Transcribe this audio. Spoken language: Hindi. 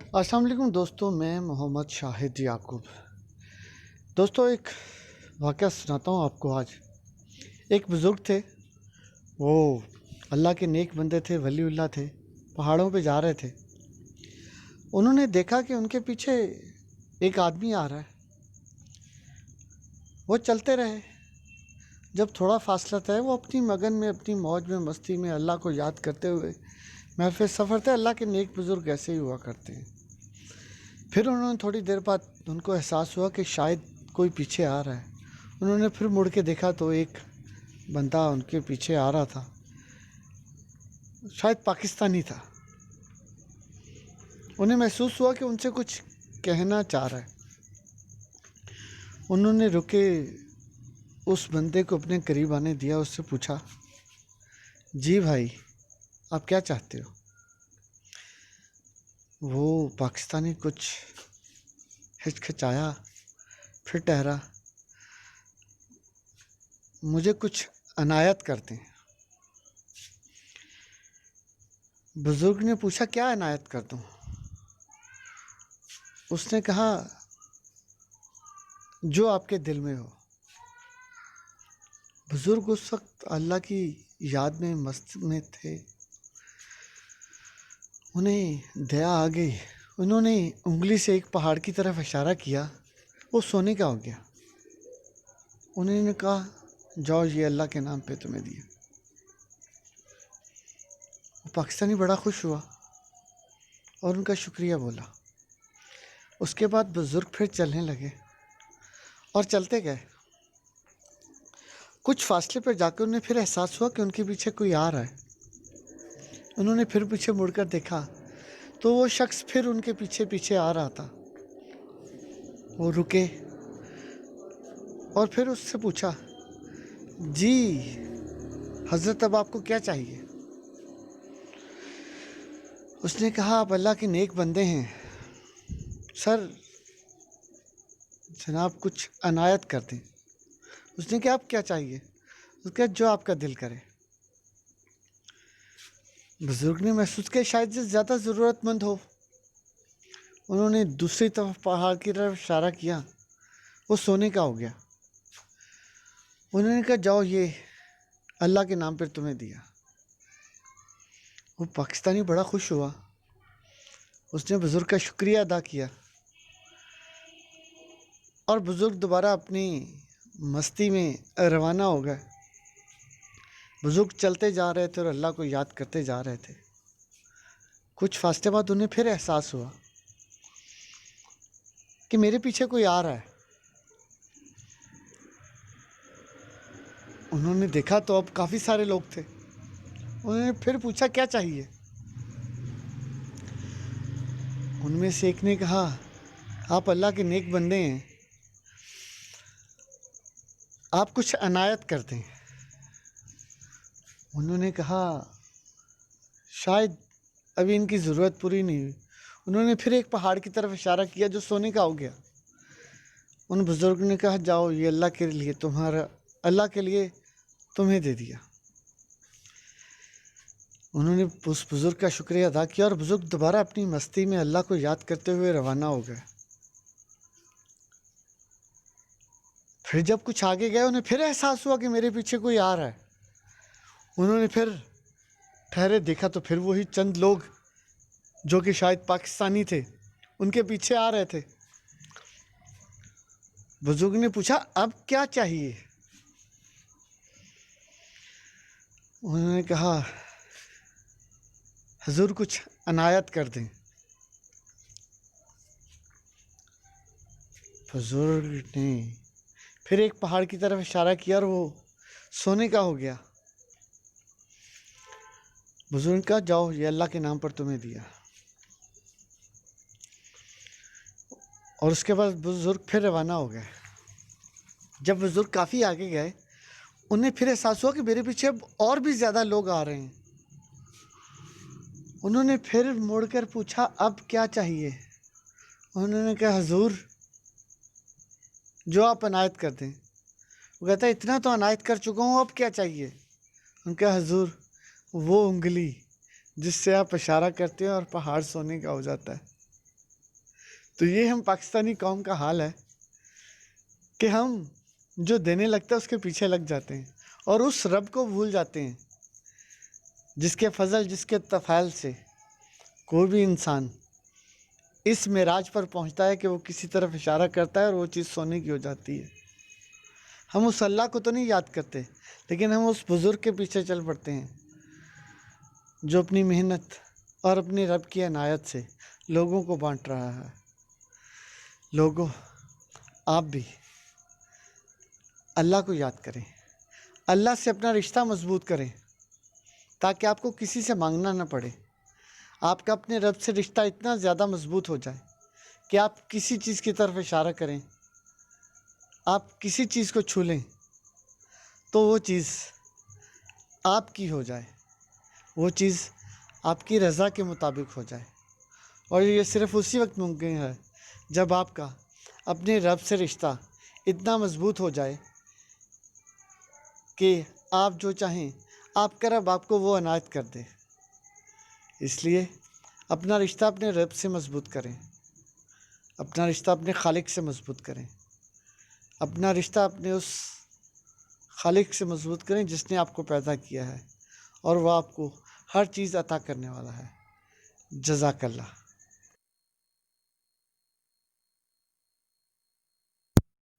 अस्सलाम वालेकुम दोस्तों, मैं मोहम्मद शाहिद याकूब। दोस्तों, एक वाक़या सुनाता हूँ आपको आज। एक बुज़ुर्ग थे, वो अल्लाह के नेक बंदे थे, वलीउल्लाह थे। पहाड़ों पे जा रहे थे। उन्होंने देखा कि उनके पीछे एक आदमी आ रहा है। वो चलते रहे। जब थोड़ा फासला तय, वो अपनी मगन में, अपनी मौज में, मस्ती में अल्लाह को याद करते हुए महफ़िल सफ़र थे। अल्लाह के नेक बुज़ुर्ग ऐसे ही हुआ करते हैं। फिर उन्होंने थोड़ी देर बाद उनको एहसास हुआ कि शायद कोई पीछे आ रहा है। उन्होंने फिर मुड़ के देखा तो एक बंदा उनके पीछे आ रहा था। शायद पाकिस्तानी था। उन्हें महसूस हुआ कि उनसे कुछ कहना चाह रहा है। उन्होंने रुके, उस बंदे को अपने करीब आने दिया, उससे पूछा, जी भाई, आप क्या चाहते हो? वो पाकिस्तानी कुछ हिचकिचाया, फिर ठहरा, मुझे कुछ अनायत करते हैं। बुजुर्ग ने पूछा, क्या अनायत कर दूं? उसने कहा, जो आपके दिल में हो। बुजुर्ग उस वक्त अल्लाह की याद में मस्त में थे। उन्हें दया आ गई। उन्होंने उंगली से एक पहाड़ की तरफ इशारा किया। वो सोने का हो गया। उन्होंने कहा, जाओ, ये अल्लाह के नाम पे तुम्हें दिया। वो पाकिस्तानी बड़ा खुश हुआ और उनका शुक्रिया बोला। उसके बाद बुजुर्ग फिर चलने लगे और चलते गए। कुछ फासले पर जाकर उन्हें फिर एहसास हुआ कि उनके पीछे कोई आ रहा है। उन्होंने फिर पीछे मुड़कर देखा तो वो शख्स फिर उनके पीछे पीछे आ रहा था। वो रुके और फिर उससे पूछा, जी हजरत, अब आपको क्या चाहिए? उसने कहा, आप अल्लाह के नेक बंदे हैं सर, जनाब कुछ अनायत कर दें। उसने कहा, आप क्या चाहिए? उसने कहा, जो आपका दिल करे। बुजुर्ग ने महसूस किया शायद से ज़्यादा ज़रूरतमंद हो। उन्होंने दूसरी तरफ पहाड़ की तरफ इशारा किया। वो सोने का हो गया। उन्होंने कहा, जाओ, ये अल्लाह के नाम पर तुम्हें दिया। वो पाकिस्तानी बड़ा खुश हुआ। उसने बुजुर्ग का शुक्रिया अदा किया और बुजुर्ग दोबारा अपनी मस्ती में रवाना हो गए। बुजुर्ग चलते जा रहे थे और अल्लाह को याद करते जा रहे थे। कुछ फासले बाद उन्हें फिर एहसास हुआ कि मेरे पीछे कोई आ रहा है। उन्होंने देखा तो अब काफ़ी सारे लोग थे। उन्होंने फिर पूछा, क्या चाहिए? उनमें से एक ने कहा, आप अल्लाह के नेक बंदे हैं, आप कुछ अनायत कर दें। उन्होंने कहा, शायद अभी इनकी ज़रूरत पूरी नहीं हुई। उन्होंने फिर एक पहाड़ की तरफ इशारा किया जो सोने का हो गया। उन बुज़ुर्ग ने कहा, जाओ, ये अल्लाह के लिए तुम्हारा, अल्लाह के लिए तुम्हें दे दिया। उन्होंने उस बुज़ुर्ग का शुक्रिया अदा किया और बुज़ुर्ग दोबारा अपनी मस्ती में अल्लाह को याद करते हुए रवाना हो गए। फिर जब कुछ आगे गए, उन्हें फिर एहसास हुआ कि मेरे पीछे कोई आ रहा है। उन्होंने फिर ठहरे, देखा तो फिर वही चंद लोग जो कि शायद पाकिस्तानी थे, उनके पीछे आ रहे थे। बुजुर्ग ने पूछा, अब क्या चाहिए? उन्होंने कहा, हुजूर कुछ अनायत कर दें। बुजुर्ग ने फिर एक पहाड़ की तरफ इशारा किया और वो सोने का हो गया। बुजुर्ग का, जाओ, ये अल्लाह के नाम पर तुम्हें दिया। और उसके बाद बुजुर्ग फिर रवाना हो गए। जब बुजुर्ग काफ़ी आगे गए, उन्हें फिर एहसास हुआ कि मेरे पीछे अब और भी ज़्यादा लोग आ रहे हैं। उन्होंने फिर मुड़कर पूछा, अब क्या चाहिए? उन्होंने कहा, हुजूर, जो आप अनायत कर दें। वो कहता है, इतना तो अनायत कर चुका हूँ, अब क्या चाहिए? उनका, हुजूर, वो उंगली जिससे आप इशारा करते हैं और पहाड़ सोने का हो जाता है। तो ये हम पाकिस्तानी कौम का हाल है कि हम जो देने लगता है उसके पीछे लग जाते हैं और उस रब को भूल जाते हैं जिसके फजल, जिसके तफ़ाइल से कोई भी इंसान इस मेराज पर पहुंचता है कि वो किसी तरफ इशारा करता है और वो चीज़ सोने की हो जाती है। हम उस अल्लाह को तो नहीं याद करते, लेकिन हम उस बुज़ुर्ग के पीछे चल पड़ते हैं जो अपनी मेहनत और अपने रब की अनायत से लोगों को बांट रहा है। लोगों, आप भी अल्लाह को याद करें, अल्लाह से अपना रिश्ता मजबूत करें ताकि आपको किसी से मांगना ना पड़े। आपका अपने रब से रिश्ता इतना ज़्यादा मजबूत हो जाए कि आप किसी चीज़ की तरफ इशारा करें, आप किसी चीज़ को छू लें तो वो चीज़ आपकी हो जाए, वो चीज़ आपकी रज़ा के मुताबिक हो जाए। और ये सिर्फ़ उसी वक्त मुमकिन है जब आपका अपने रब से रिश्ता इतना मजबूत हो जाए कि आप जो चाहें आपका रब आपको वो अनायत कर दे। इसलिए अपना रिश्ता अपने रब से मजबूत करें, अपना रिश्ता अपने खालिक से मजबूत करें, अपना रिश्ता अपने उस खालिक से मजबूत करें जिसने आपको पैदा किया है और वह आपको हर चीज़ अता करने वाला है। जज़ाकल्लाह।